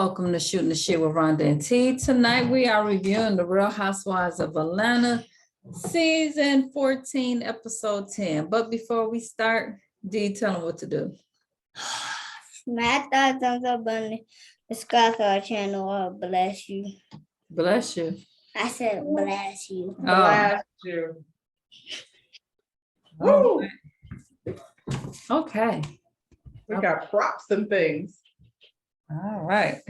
Welcome to Shooting the Shit with Rhonda and T. Tonight we are reviewing The Real Housewives of Atlanta, Season 14, Episode 10. But before we start, Dee, tell them what to do. Smash that thumbs up button, subscribe to our channel, bless you. Bless you. I said bless you. Blast you. Oh. Woo! Okay. We got props and things. All right.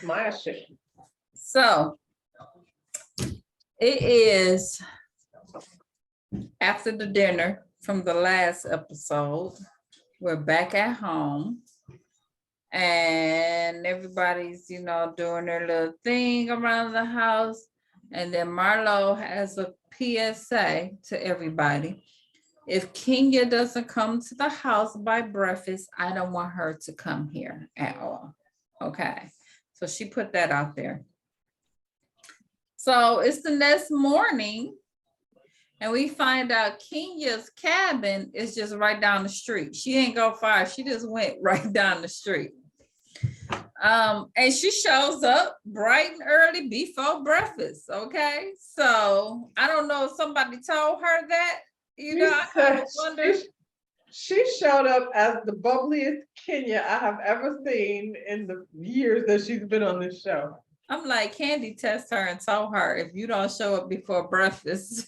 My shit. So it is after the dinner from the last episode. We're back at home and everybody's, doing their little thing around the house. And then Marlo has a PSA to everybody. If Kenya doesn't come to the house by breakfast, I don't want her to come here at all. Okay. So she put that out there. So it's the next morning and we find out Kenya's cabin is just right down the street. She ain't go far. She just went right down the street. And she shows up bright and early before breakfast. Okay. So I don't know if somebody told her that, I kind of wonder. She showed up as the bubbliest Kenya I have ever seen in the years that she's been on this show. I'm like, Candy texted her and told her, if you don't show up before breakfast,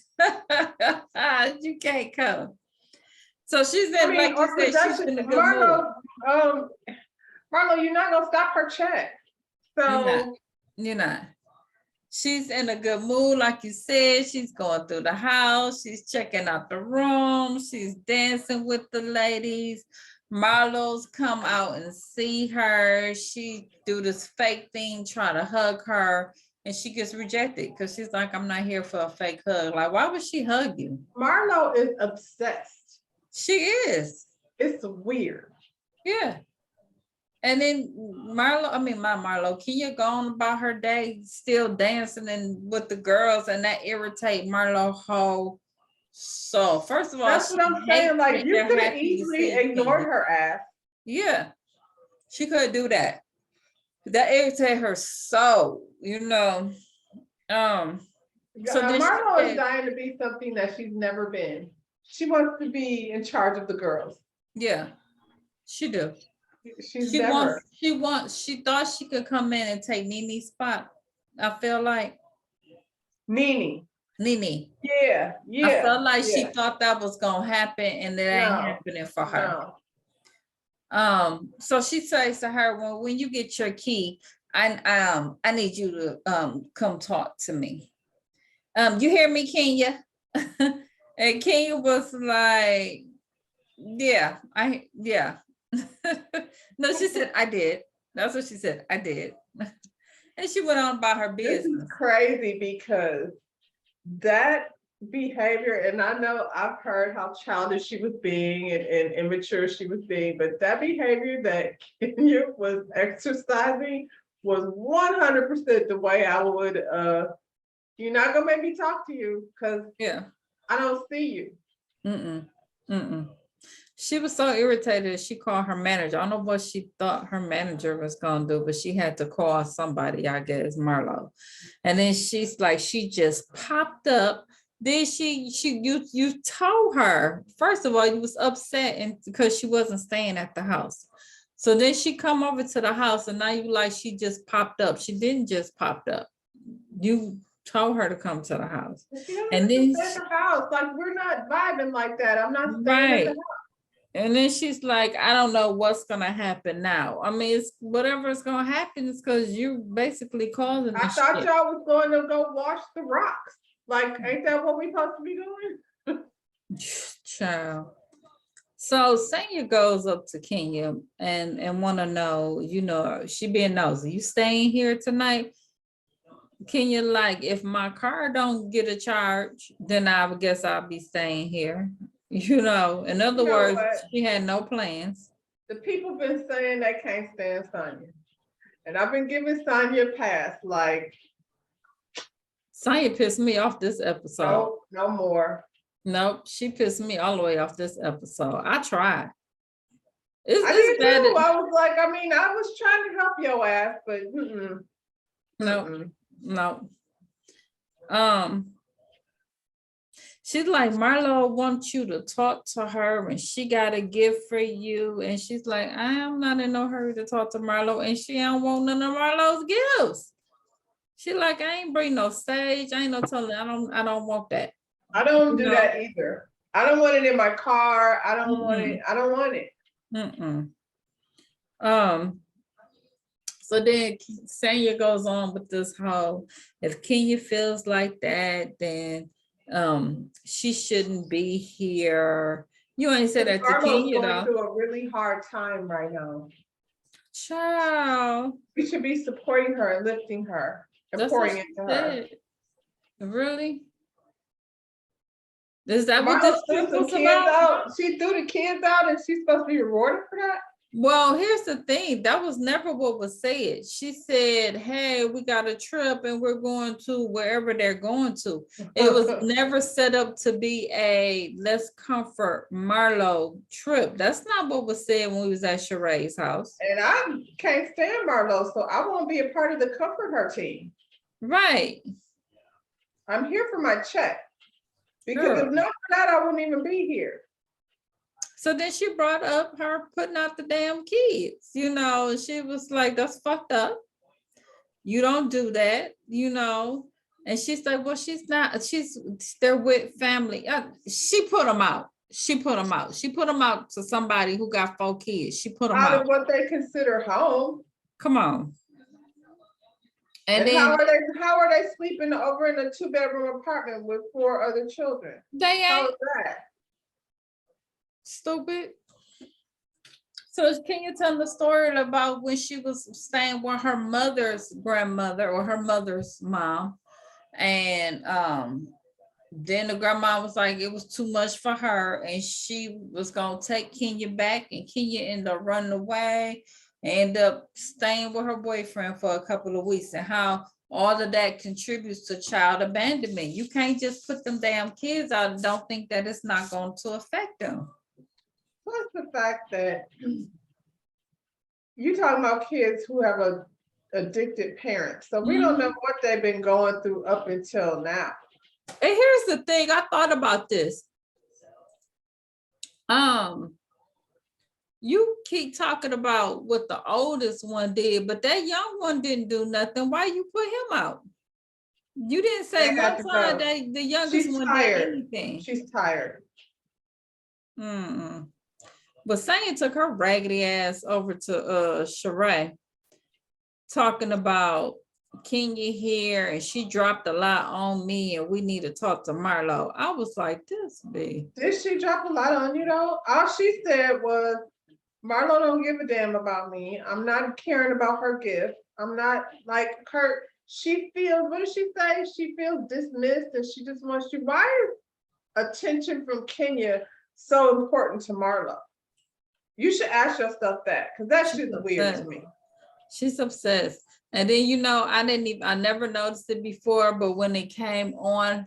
you can't come. So she's in, like you said, she's in a good mood. Marlo, you're not gonna stop her check. So you're not. She's in a good mood, like you said. She's going through the house. She's checking out the room. She's dancing with the ladies. Marlo's come out and see her. She do this fake thing, try to hug her, and she gets rejected because she's like, I'm not here for a fake hug. Like, why would she hug you? Marlo is obsessed. She is. It's weird. Yeah. And then Marlo, Kenya go on about her day, still dancing and with the girls, and that irritate Marlo whole soul. First of all, that's what I'm saying. Like, you could have easily ignored her ass. Yeah, she could do that. That irritate her soul, So Marlo is dying to be something that she's never been. She wants to be in charge of the girls. Yeah, she do. She thought she could come in and take Nene's spot. I feel like Nene. Yeah. I felt like she thought that was gonna happen, and that ain't happening for her. No. So she says to her, when you get your key, I need you to come talk to me. You hear me, Kenya? And Kenya was like, yeah. No, she said, I did. That's what she said. I did. And she went on about her business. This is crazy because that behavior, and I know I've heard how childish she was being and immature she was being, but that behavior that Kenya was exercising was 100% the way I would, you're not gonna make me talk to you because I don't see you. She was so irritated, she called her manager. I don't know what she thought her manager was going to do, but she had to call somebody, I guess, Marlo. And then she's like, she just popped up. Then you told her, first of all, you was upset and because she wasn't staying at the house. So then she come over to the house and now you like, she just popped up. She didn't just pop up. You told her to come to the house. And then the house, like, we're not vibing like that. I'm not staying at the house. And then she's like, I don't know what's going to happen now. I mean, it's whatever is going to happen is because you basically causing I thought y'all was going to go wash the rocks. Like, ain't that what we supposed to be doing? Child. So Sanya goes up to Kenya and want to know, she being nosy. You staying here tonight? Kenya like, if my car don't get a charge, then I would guess I'll be staying here. In other words, she had no plans. The people been saying they can't stand Sanya. And I've been giving Sanya a pass. Like, Sanya pissed me off this episode. No more. Nope, she pissed me all the way off this episode. I tried. I did It's bad. too. I was like, I mean, I was trying to help your ass, but No, no. She's like, Marlo wants you to talk to her and she got a gift for you. And she's like, I am not in no hurry to talk to Marlo. And she don't want none of Marlo's gifts. She like, I ain't bring no sage. I ain't no telling. I don't want that. I don't do No. that either. I don't want it in my car. I don't want it. I don't want it. So then Sanya goes on with this whole, if Kenya feels like that, then she shouldn't be here. You ain't said that to Marlo's Kenya going though. through a really hard time right now. Child. We should be supporting her and lifting her and That's what pouring she into her. said. Really? Is that what Marlo this threw trip some was kids about? out. She threw the kids out and she's supposed to be rewarded for that? Well, here's the thing. That was never what was said. She said, hey, we got a trip and we're going to wherever they're going to. It was never set up to be a let's comfort Marlo trip. That's not what was said when we was at Sheree's house. And I can't stand Marlo, so I won't be a part of the comfort her team. Right. I'm here for my check. Because Sure. if not for that, I wouldn't even be here. So then she brought up her putting out the damn kids, you know, and she was like, that's fucked up. You don't do that, you know. And she's like, well, they're with family. She put them out. She put them out. She put them out to somebody who got 4 kids. She put them Out out. of what they consider home. Come on. And And then how are they sleeping over in a 2-bedroom apartment with 4 other children? they How ain't is that? stupid. So can you tell the story about when she was staying with her mother's grandmother or her mother's mom? And then the grandma was like, it was too much for her. And she was gonna take Kenya back, and Kenya ended up running away and ended up staying with her boyfriend for a couple of weeks, and how all of that contributes to child abandonment. You can't just put them damn kids out and don't think that it's not going to affect them. Plus the fact that you're talking about kids who have addicted parents. So we don't know what they've been going through up until now. And here's the thing, I thought about this. You keep talking about what the oldest one did, but that young one didn't do nothing. Why you put him out? You didn't say They had one to time go. that the youngest She's one tired. did anything. She's tired. But Sanya took her raggedy ass over to Sheree, talking about Kenya here, and she dropped a lot on me, and we need to talk to Marlo. I was like, this be. Did she drop a lot on you though? All she said was, Marlo don't give a damn about me. I'm not caring about her gift. I'm not like her. She feels, what does she say? She feels dismissed and she just wants you. Why is attention from Kenya so important to Marlo? You should ask yourself that, because that shit's weird to me. She's obsessed. And then, you know, I never noticed it before, but when it came on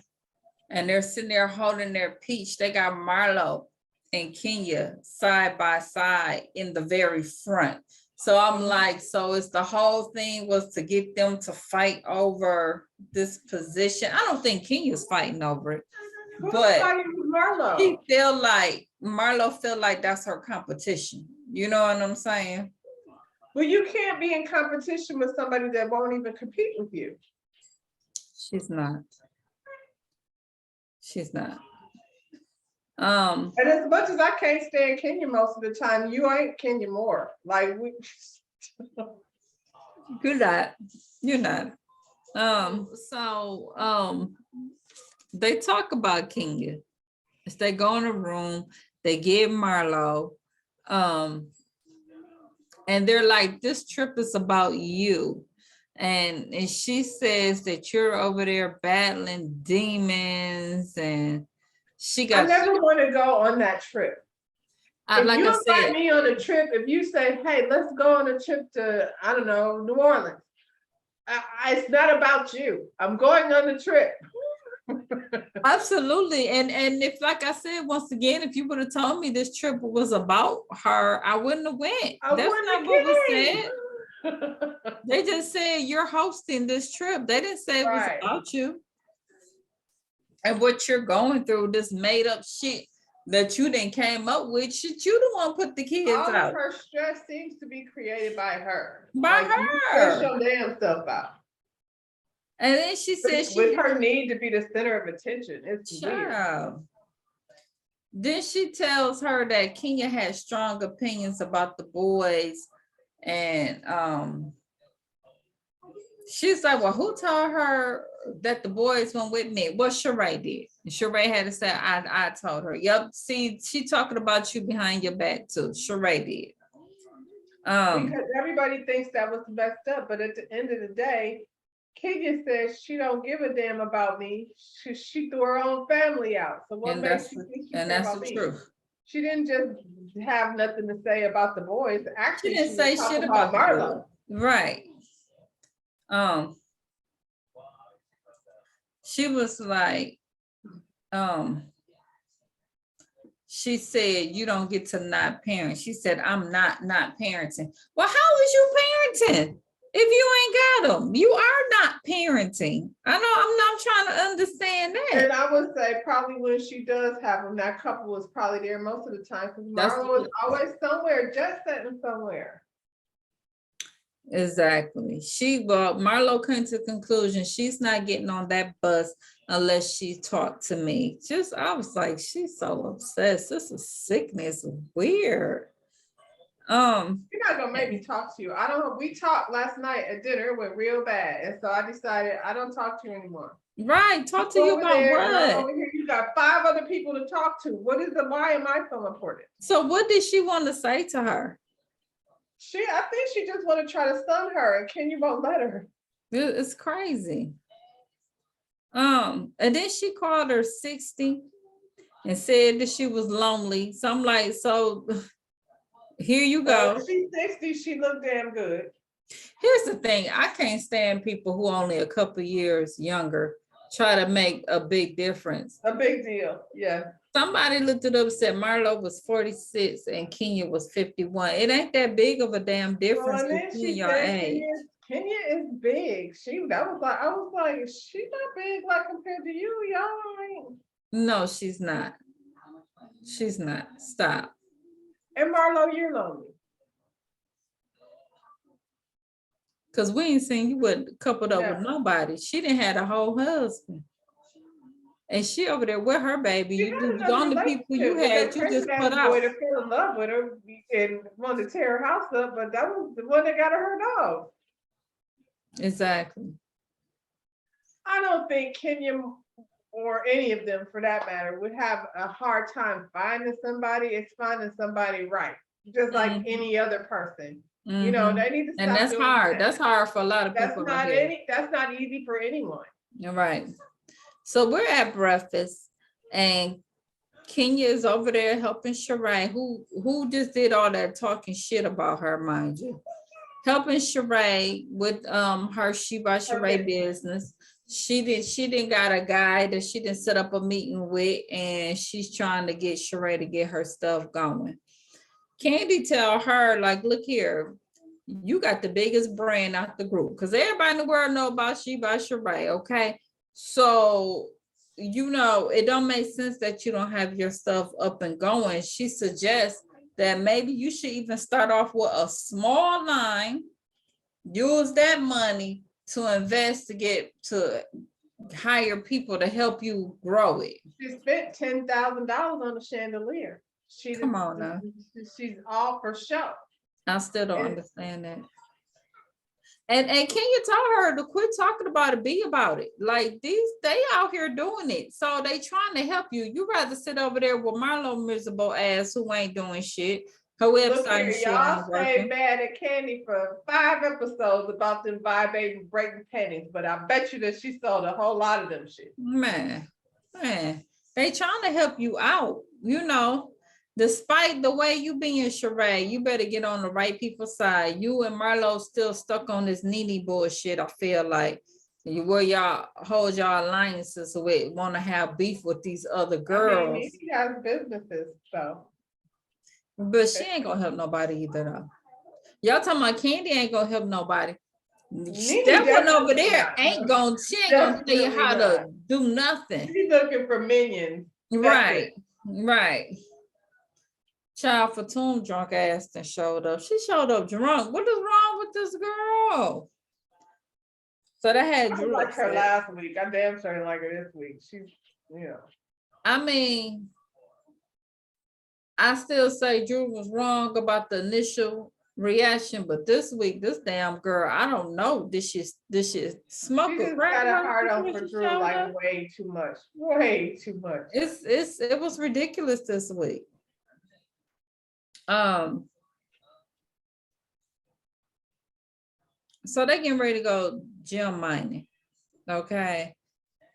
and they're sitting there holding their peach, they got Marlo and Kenya side by side in the very front. So I'm like, so it's the whole thing was to get them to fight over this position. I don't think Kenya's fighting over it, but Marlo? she feel like Marlo feel like that's her competition. You know what I'm saying? Well, you can't be in competition with somebody that won't even compete with you. She's not. She's not. And as much as I can't stand Kenya most of the time, you ain't Kenya more. Like we. You're not. You're not. They talk about Kenya. As they go in a room, they give Marlo, and they're like, this trip is about you. And she says that you're over there battling demons, and she got. I never want to go on that trip. If like you I invite said, me on a trip, if you say, hey, let's go on a trip to, I don't know, New Orleans. It's not about you. I'm going on the trip. Absolutely. And if, like I said, once again, if you would have told me this trip was about her, I wouldn't have went. I That's wouldn't not have what was came. said. They just said you're hosting this trip. They didn't say it was Right. about you and what you're going through, this made up shit that you then came up with. Shit, you the one put the kids All of out. her stress seems to be created by her. By Like, you her. stress your damn self out. And then she said With her need to be the center of attention. It's weird. child. Then she tells her that Kenya had strong opinions about the boys. And she's like, well, who told her that the boys went with me? Well, Sheree did. And Sheree had to say, I told her. Yep. See, she talking about you behind your back too. Sheree did. Because everybody thinks that was messed up, but at the end of the day, Kenya says she don't give a damn about me. She threw her own family out. So what And makes that's you think she and care that's about the me? truth. She didn't just have nothing to say about the boys. She Actually, didn't she say was talking shit about about the Marlo. boys. Right. She was like, she said, you don't get to not parent. She said, I'm not parenting. Well, how is you parenting if you ain't got them? You are not parenting. I know, I'm not trying to understand that. And I would say probably when she does have them, that couple was probably there most of the time because Marlo is always somewhere, jet setting somewhere. Exactly. Marlo came to the conclusion she's not getting on that bus unless she talked to me. I was like, she's so obsessed. This is sickness, weird. You're not gonna make me talk to you. I don't know. We talked last night at dinner, it went real bad. And so I decided I don't talk to you anymore. Right. Talk to you about what? Over here, you got 5 other people to talk to. Why am I so important? So what did she want to say to her? I think she just want to try to stun her, and Kenya won't let her. It's crazy. And then she called her 60 and said that she was lonely. So I'm like, so here you go. She's 60, she looked damn good. Here's the thing. I can't stand people who only a couple years younger try to make a big difference. A big deal, yeah. Somebody looked it up and said Marlo was 46 and Kenya was 51. It ain't that big of a damn difference between your age. Kenya is big. I was like, she's not big like compared to you, y'all. No, she's not. She's not. Stop. And Marlo, you're lonely. Because we ain't seen you coupled up with nobody. She didn't have a whole husband. And she over there with her baby. The only people you had, you just put out. Boy to fell in love with her and wanted to tear her house up, but that was the one that got her hurt off. Exactly. I don't think Kenya or any of them, for that matter, would have a hard time finding somebody. It's finding somebody right, just like any other person. You know, they need to stop. And that's hard. That's hard for a lot of people. That's not easy for anyone. You're right. So we're at breakfast and Kenya is over there helping Sheree, who just did all that talking shit about her, mind you. Helping Sheree with her She by Sheree business. She didn't got a guy that she didn't set up a meeting with, and she's trying to get Sheree to get her stuff going. Candy tell her, like, look here, you got the biggest brand out the group because everybody in the world know about She by Sheree, okay? So, you know, it don't make sense that you don't have your stuff up and going. She suggests that maybe you should even start off with a small line, use that money to investigate, to hire people to help you grow it. She spent $10,000 on a chandelier. Come on now. She's all for show. I still don't understand that. And can you tell her to quit talking about it, be about it? Like they out here doing it. So they trying to help you. You rather sit over there with Marlo miserable ass who ain't doing shit. Her website and shit y'all ain't stay working. mad at Candy for 5 episodes about them vibrating breaking pennies, but I bet you that she sold a whole lot of them shit. Man, they trying to help you out, you know. Despite the way you being, Sheree, you better get on the right people's side. You and Marlo still stuck on this Nene bullshit, I feel like. Where y'all hold y'all alliances with, want to have beef with these other I mean, girls. he has businesses, so. But she ain't gonna help nobody either though. Y'all talking about Candy ain't gonna help nobody. Nene That one over definitely there not. ain't gonna, she ain't gonna tell you Definitely how not. to do nothing. She's looking for minions. That's Right, it. right. Child Fatum drunk ass and showed up. She showed up drunk. What is wrong with this girl? So that had I Drew like her upset. last week. I damn sure didn't like her this week. She's, you know. I mean, I still say Drew was wrong about the initial reaction, but this week, this damn girl, I don't know. Did she smoke She a just crack got a pipe hard on before for she Drew showed like up? way too much. Way too much. It was ridiculous this week. So they getting ready to go gem mining. Okay.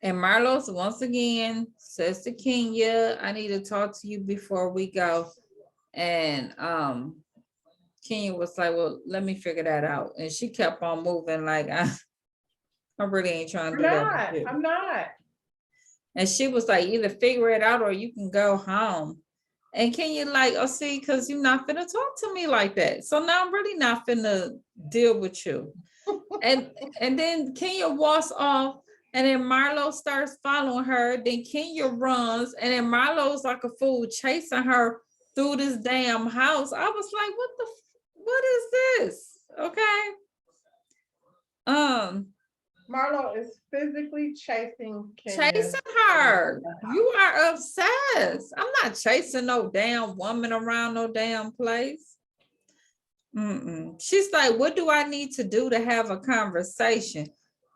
And Marlos once again says to Kenya, I need to talk to you before we go. And Kenya was like, well, let me figure that out. And she kept on moving like I really ain't trying to I'm do that not. with you. I'm not. And she was like, either figure it out or you can go home. And Kenya like, oh, see, because you're not finna talk to me like that. So now I'm really not finna deal with you. and then Kenya walks off, and then Marlo starts following her. Then Kenya runs, and then Marlo's like a fool chasing her through this damn house. I was like, what is this? Okay. Marlo is physically chasing Kenya. Chasing her. You are obsessed. I'm not chasing no damn woman around no damn place. She's like, what do I need to do to have a conversation?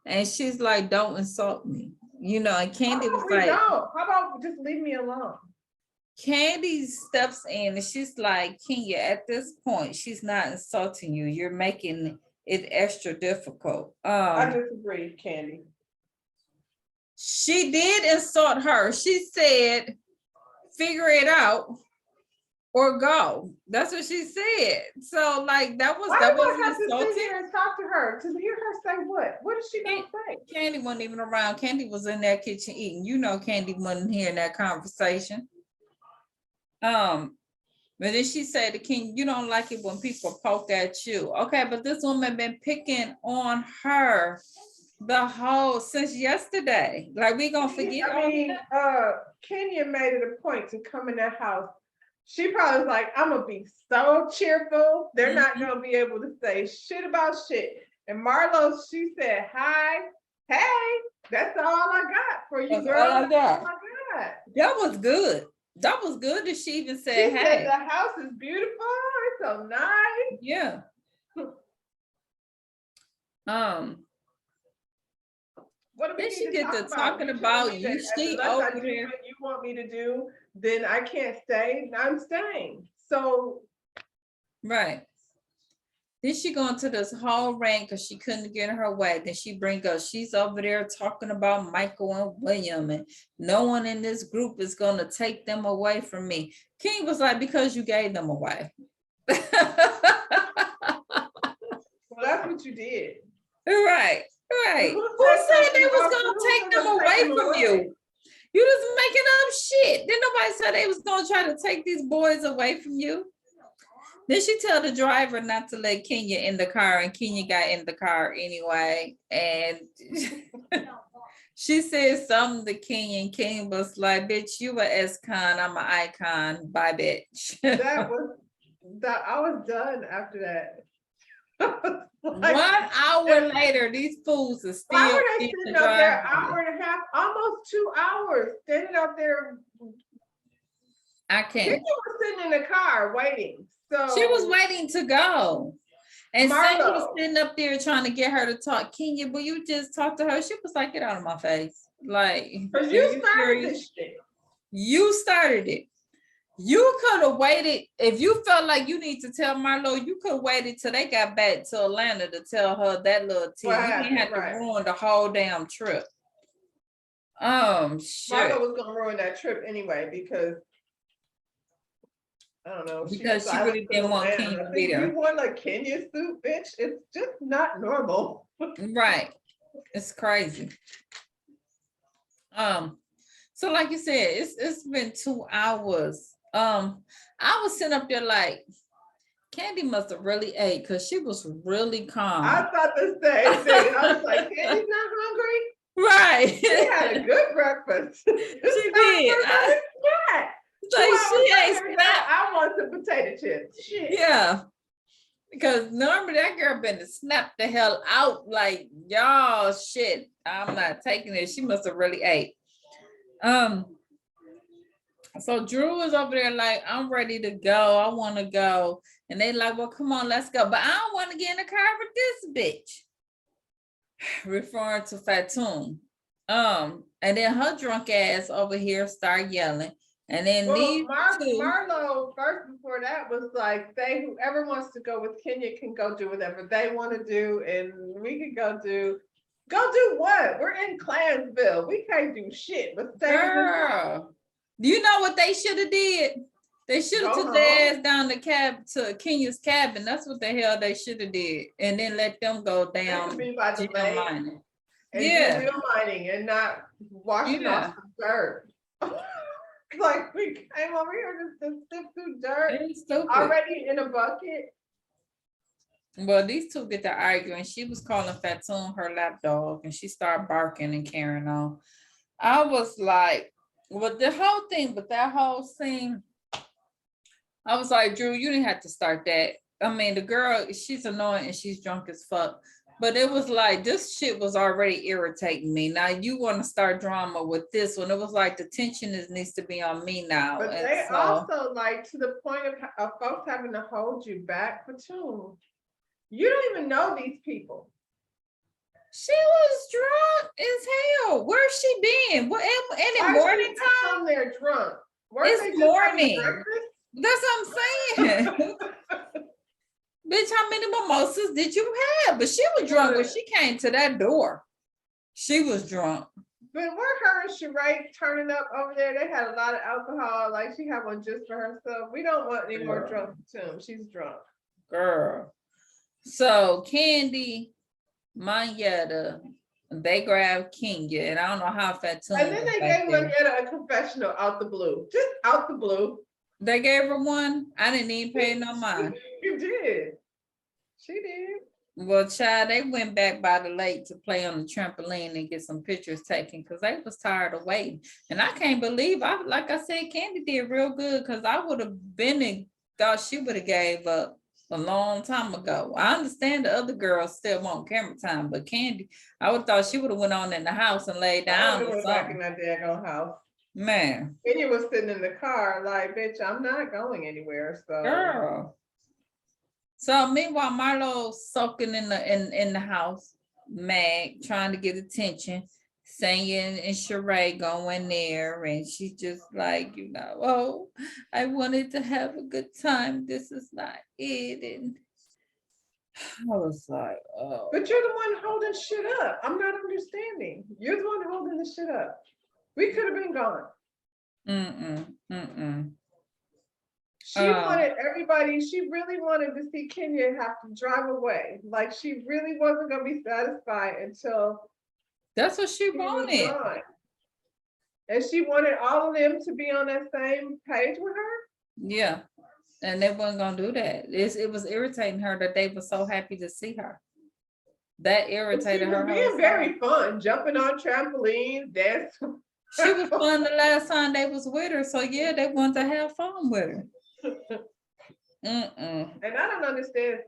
And she's like, don't insult me. You know, and Candy was like, How about just leave me alone? Candy steps in and she's like, Kenya, at this point, she's not insulting you. You're making it extra difficult. I disagree, Candy. She did insult her. She said, figure it out or go. That's what she said. So like that was Why that do I was have to insulting. sit here and talk to her to hear her say what? What is she gonna say? Candy wasn't even around. Candy was in that kitchen eating. You know, Candy wasn't hearing that conversation. But then she said to King, you don't like it when people poke at you. Okay, but this woman been picking on her the whole since yesterday. Like we gonna forget. I mean, Kenya made it a point to come in that house. She probably was like, I'm gonna be so cheerful. They're not gonna be able to say shit about shit. And Marlo, she said, hi, hey, that's all I got for you, That's girl. all I got. That's all I got. That was good. That was good that she even said, She hey. said the house is beautiful. It's so nice. Yeah. What do we Then need she to get talk to about? talking You told about me you. that She unless I over do there. what you want me to do, then I can't stay. I'm staying. So Right. Then she go into this whole rant because she couldn't get her way. Then she bring up, she's over there talking about Michael and William, and no one in this group is gonna take them away from me. King was like, because you gave them away. well, that's what you did. Right, right. Who Who said they was Who's gonna take them gonna take away from you? You just making up shit. Then nobody said they was gonna try to take these boys away from you. Then she tell the driver not to let Kenya in the car, and Kenya got in the car anyway. And she said something to Kenya, and Kenya was like, bitch, you a S-con, I'm an icon. Bye, bitch. I was done after that. Like, 1 hour later, these fools are still why were they in sitting the up there driveway. hour and a half, almost 2 hours, standing up there? I Kenya can't. was sitting in the car waiting. So She was waiting to go. And Sandy was Marlo. sitting up there trying to get her to talk. Kenya, but you just talked to her. She was like, get out of my face. Like, Because are you you started serious? this shit. You started it. You could have waited. If you felt like you need to tell Marlo, you could have waited till they got back to Atlanta to tell her that little tea. You didn't have to ruin the whole damn trip. Shit. Marlo was gonna ruin that trip anyway because I don't know. Because she really didn't want Kenya to be there. You want a Kenya suit, bitch? It's just not normal. Right. It's crazy. So like you said, it's been 2 hours. I was sitting up there like Candy must have really ate because she was really calm. I thought the same thing. I was like, Candy's not hungry? Right. She had a good breakfast. She did. Like she ain't snapped. I want some potato chips. Shit. Yeah. Because normally that girl been to snap the hell out like, y'all, shit, I'm not taking it. She must have really ate. So Drew is over there like, I'm ready to go. I want to go. And they like, well, come on, let's go. But I don't want to get in the car with this bitch. Referring to Fatum. And then her drunk ass over here start yelling. And then Marlo, first before that was like, whoever wants to go with Kenya can go do whatever they want to do, and we can go do what? We're in Clansville. We can't do shit. But girl, do you know what they should have did? They should have took their ass down to Kenya's cabin. That's what the hell they should have did, and then let them go down. Mining. Yeah, mining and not washing off the dirt. Like we came over here just to sift through dirt already in a bucket. Well, these two get to arguing. She was calling Fatum her lap dog, and she started barking and carrying on. I was like, well, the whole thing, but that whole scene, I was like, Drew, you didn't have to start that. I mean, the girl, she's annoying and she's drunk as fuck. But it was like, this shit was already irritating me. Now you want to start drama with this one. It was like the tension needs to be on me now. But and they also like to the point of folks having to hold you back for two. You don't even know these people. She was drunk as hell. Where's she been? What in the morning time? They're drunk. It's morning. That's what I'm saying. Bitch, how many mimosas did you have? But she was drunk when she came to that door. She was drunk. But were her and Sheree turning up over there? They had a lot of alcohol. Like she had one just for herself. We don't want any more drunk too. She's drunk. Girl. So Candy, Manyetta, they grabbed Kenya, and I don't know how Fatum. And then they gave Manyetta a confessional out the blue. Just out the blue. They gave her one. I didn't even pay no mind. You did. She did. Well, child, they went back by the lake to play on the trampoline and get some pictures taken because they was tired of waiting. And I can't believe, like I said, Candy did real good because I would have been and thought she would have gave up a long time ago. I understand the other girls still want camera time, but Candy, I would have thought she would have went on in the house and laid down or something. Back in that daggone house. Man. Kenya was sitting in the car like, bitch, I'm not going anywhere. So girl. So meanwhile, Marlo soaking in the house, Mag trying to get attention, singing and Sheree going there, and she's just like, oh, I wanted to have a good time. This is not it. And I was like, oh. But you're the one holding shit up. I'm not understanding. You're the one holding the shit up. We could have been gone. She wanted everybody, she really wanted to see Kenya have to drive away. Like she really wasn't going to be satisfied until. That's what she wanted. And she wanted all of them to be on that same page with her? Yeah. And they weren't going to do that. It was irritating her that they were so happy to see her. That irritated her. Being very fun, jumping on trampolines, dancing. She was fun the last time they was with her. So yeah, they wanted to have fun with her. And I don't understand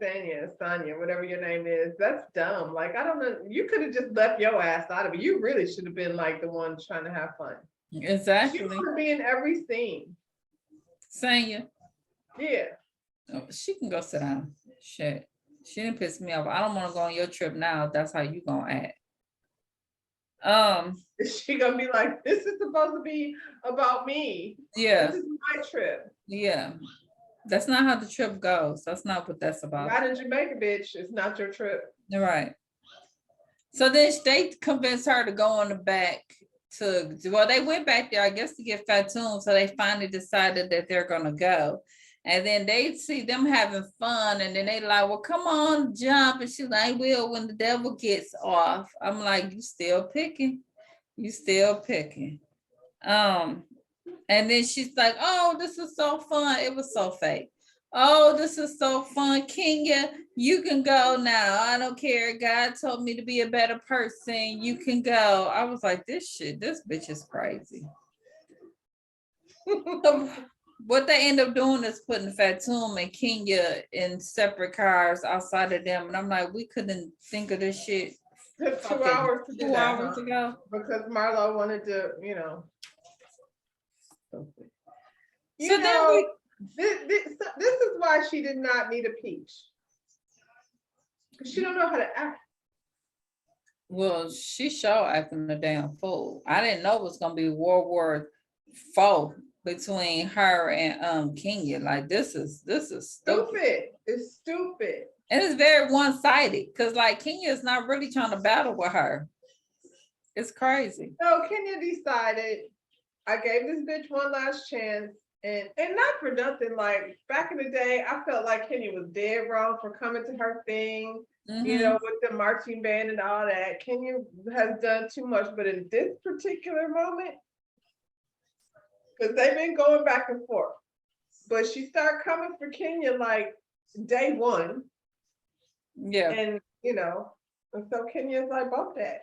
Sonia, whatever your name is. That's dumb. Like, I don't know. You could have just left your ass out of it. You really should have been like the one trying to have fun. Exactly. She should be in every scene. Sonia. Yeah. Oh, she can go sit down. Shit. She didn't piss me off. I don't want to go on your trip now. That's how you gonna act. Is she gonna be like, this is supposed to be about me? Yeah. This is my trip. Yeah. That's not how the trip goes. That's not what that's about. Not in Jamaica, bitch. It's not your trip. You're right. So then they convinced her to go on the back they went back there, I guess, to get Fatum. So they finally decided that they're gonna go. And then they see them having fun, and then they like, well, come on, jump. And she's like, I will when the devil gets off. I'm like, you still picking. You still picking. And then she's like, oh, this is so fun. It was so fake. Oh, this is so fun. Kenya, you can go now. I don't care. God told me to be a better person. You can go. I was like, this bitch is crazy. So what they end up doing is putting Fatum and Kenya in separate cars outside of them. And I'm like, we couldn't think of this shit Took 2 fucking hours to do 2 that, hours huh? ago. Because Marlo wanted to, you know. So You then know, this is why she did not need a peach. Because she don't know how to act. well, she sure acting a damn fool. I didn't know it was gonna be World War IV between her and Kenya. Like this is stupid. Stupid. It's stupid. And it's very one-sided because like Kenya is not really trying to battle with her. It's crazy. So Kenya decided, I gave this bitch one last chance. And not for nothing, like back in the day, I felt like Kenya was dead wrong for coming to her thing, you know, with the marching band and all that. Kenya has done too much, but in this particular moment, because they've been going back and forth, but she started coming for Kenya like day one. Yeah. And, you know, and so Kenya's like, bump that.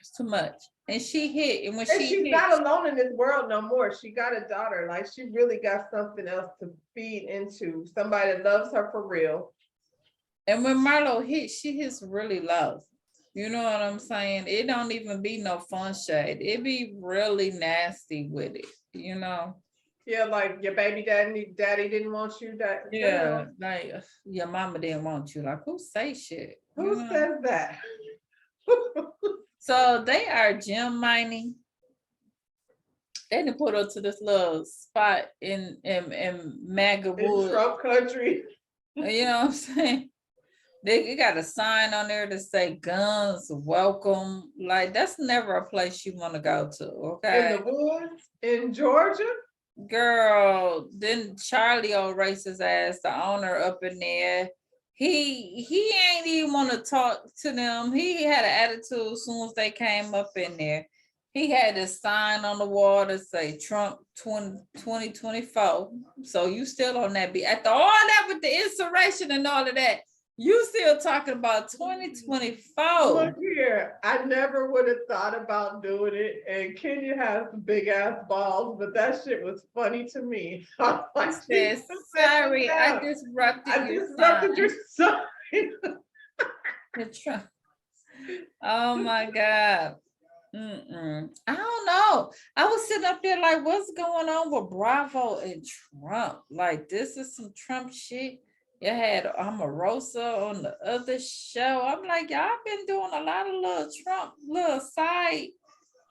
It's too much. And she hit, and when And she's she's not alone in this world no more. She got a daughter. Like she really got something else to feed into. Somebody that loves her for real. and when Marlo hits, she hits really low. You know what I'm saying? It don't even be no fun shade. It be really nasty with it, you know? Yeah, like your baby daddy didn't want you. That Yeah, like your mama didn't want you. Like who say shit? Who says that? So they are gem mining. They didn't put her to this little spot in MAGA In Wood. Trump country. You know what I'm saying? They got a sign on there to say guns welcome. Like that's never a place you want to go to. Okay. In the woods in Georgia. Girl, then Charlie old racist ass, the owner up in there. He ain't even want to talk to them. He had an attitude as soon as they came up in there. He had a sign on the wall to say Trump 2024. So you still on that beat. After all that with the insurrection and all of that, you still talking about 2024. Look here, I never would have thought about doing it. And Kenya has big ass balls, but that shit was funny to me. I was like, Says, sorry, I disrupted your sign. Oh my God. I don't know. I was sitting up there like, what's going on with Bravo and Trump? Like, this is some Trump shit. You had Omarosa on the other show. I'm like, y'all been doing a lot of little Trump, little side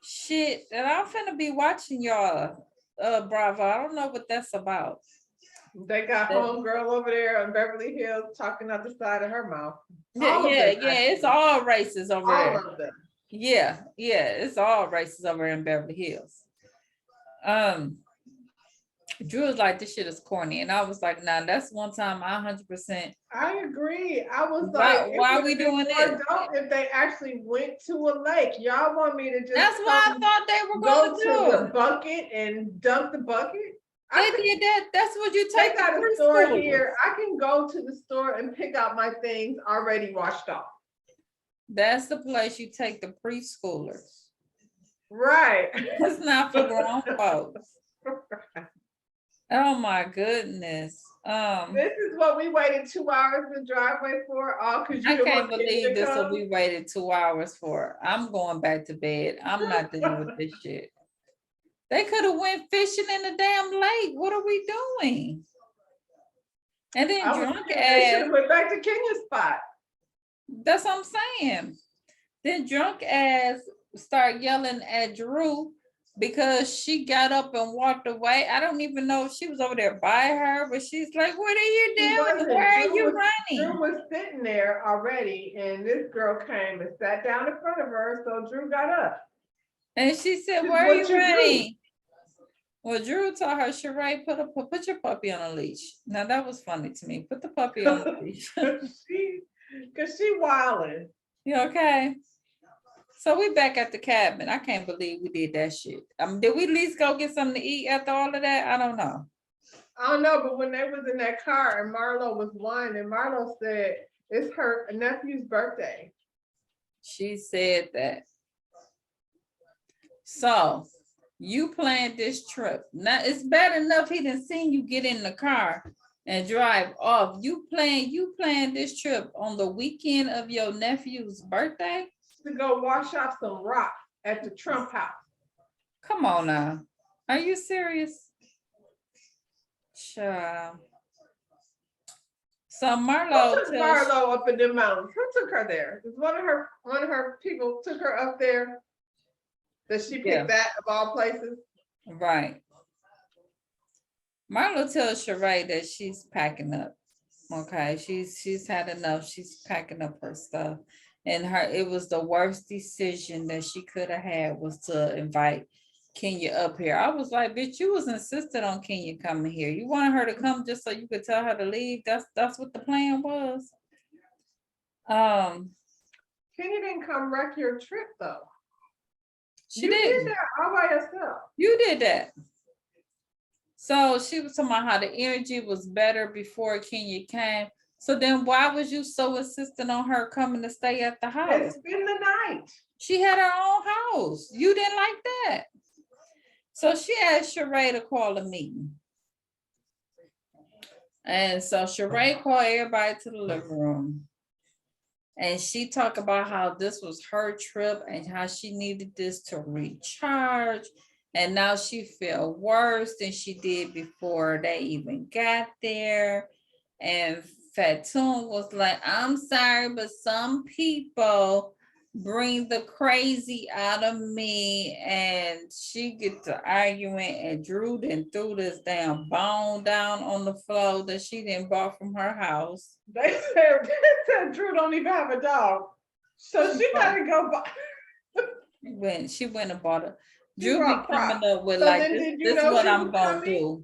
shit. And I'm finna be watching y'all, Bravo. I don't know what that's about. They got homegirl over there in Beverly Hills talking out the side of her mouth. Yeah, it's all races over there. All of them. Yeah, it's all races over in Beverly Hills. Drew was like, this shit is corny. And I was like, nah, that's one time I 100%. I agree. I was Why like, are we doing it? Dope if they actually went to a lake. Y'all want me to just That's what I thought they were going to go do. to the bucket and dump the bucket? They did that. That's what you take. They got a store here. I can go to the store and pick out my things already washed off. That's the place you take the preschoolers. Right. It's not for grown folks. Oh my goodness. This is what we waited 2 hours in the driveway for. Oh, because I can't believe this will we waited 2 hours for. I'm going back to bed. I'm not dealing with this shit. They could have went fishing in the damn lake. What are we doing? And then drunk ass went back to Kenya's spot. That's what I'm saying. Then drunk ass start yelling at Drew because she got up and walked away. I don't even know if she was over there by her, but she's like, what are you doing? Where are you running? Drew was sitting there already, and this girl came and sat down in front of her, so Drew got up. And she said, where are you running? Well, Drew told her, Sheree, put your puppy on a leash. Now that was funny to me. Put the puppy on a leash. Cause she wilding. You okay? So we back at the cabin. I can't believe we did that shit. Did we at least go get something to eat after all of that? I don't know. I don't know, but when they was in that car and Marlo was whining, Marlo said it's her nephew's birthday. She said that. So you planned this trip. Now it's bad enough he didn't see you get in the car and drive off. You planned this trip on the weekend of your nephew's birthday? To go wash off some rock at the Trump house. Come on now. Are you serious? Child. So Who Marlo took tells Marlo up in the mountains? Who took her there? One of her people took her up there. That she picked Yeah. that of all places. right. Marlo tells Sheree that she's packing up. Okay, she's had enough. She's packing up her stuff. And it was the worst decision that she could have had was to invite Kenya up here. I was like, bitch, you was insistent on Kenya coming here. You wanted her to come just so you could tell her to leave. That's what the plan was. Kenya didn't come wreck your trip though. She You did didn't. that all by yourself. You did that. So she was talking about how the energy was better before Kenya came. So then why was you so insistent on her coming to stay at the house? And spend the night. She had her own house. You didn't like that. So she asked Sheree to call a meeting. And so Sheree called everybody to the living room. And she talked about how this was her trip and how she needed this to recharge. And now she felt worse than she did before they even got there. And Fatun was like, I'm sorry, but some people bring the crazy out of me. And she get to arguing, and Drew then threw this damn bone down on the floor that she didn't bought from her house. They said Drew don't even have a dog. So she got to go buy. She went and bought it. She Drew be brought coming props. up with So like, then this did you is know what she I'm was gonna coming? do.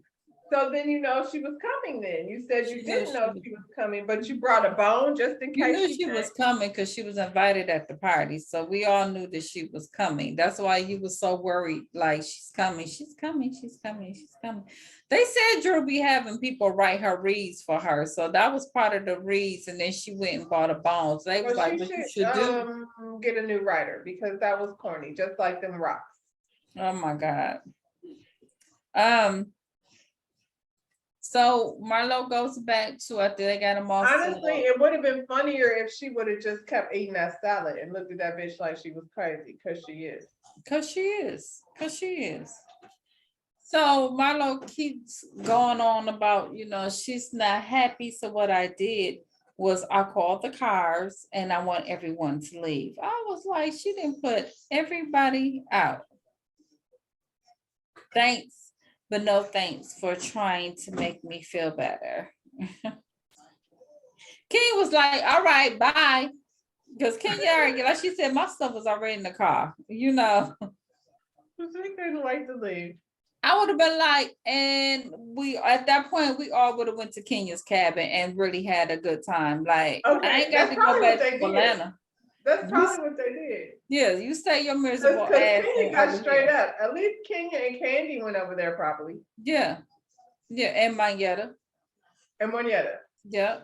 So then you know she was coming then. You said you She didn't knew know she she was coming, but you brought a bone just in You case knew she she came. was coming because she was invited at the party. So we all knew that she was coming. That's why you was so worried. Like, she's coming, she's coming, she's coming, she's coming. They said Drew be having people write her reads for her. So that was part of the reads. And then she went and bought a bone. So they was Well, like, she what you should do. get a new writer because that was corny, just like them rocks. Oh my God. So Marlo goes back to after they got him all Honestly, settled. it would have been funnier if she would have just kept eating that salad and looked at that bitch like she was crazy, because she is. Cause she is. So Marlo keeps going on about, she's not happy. So what I did was I called the cars and I want everyone to leave. I was like, she didn't put everybody out. Thanks, but no thanks for trying to make me feel better. King was like, all right, bye. Because Kenya already, like she said, my stuff was already in the car, She couldn't wait to leave. I would have been like, and we at that point we all would have went to Kenya's cabin and really had a good time. Like, Okay, I ain't got that's to go probably back what they to did. Atlanta. That's probably what they did. Yeah, you stay your miserable Because ass Kenya got over straight here. up. At least Kenya and Candy went over there probably. Yeah, and Mayetta. And Monietta. Yeah.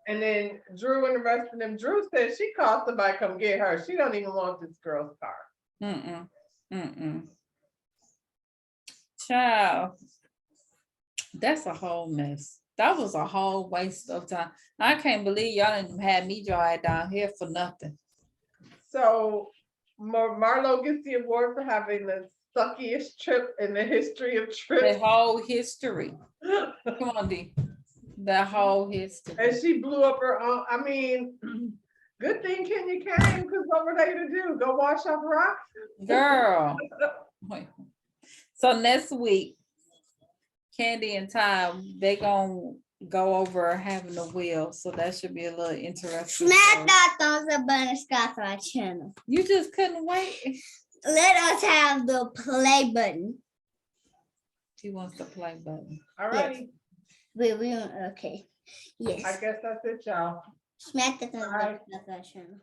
And then Drew and the rest of them. Drew said she called somebody to come get her. She don't even want this girl's car. Child, that's a whole mess. That was a whole waste of time. I can't believe y'all didn't have me drive down here for nothing. So Marlo gets the award for having the suckiest trip in the history of The trips. whole history. Come on, D. The whole history. And she blew up her own. I mean, good thing Kenya came, because what were they to do? Go wash off rocks? Girl. Wait. So next week, Candy and Ty, they gonna go over having a wheel. So that should be a little interesting. Smack that thumbs up button and subscribe to our channel. You just couldn't wait. Let us have the play button. She wants the play button. All righty, We okay. I Yes. guess that's it, y'all. Smack the thumbs Bye. up. That's our channel.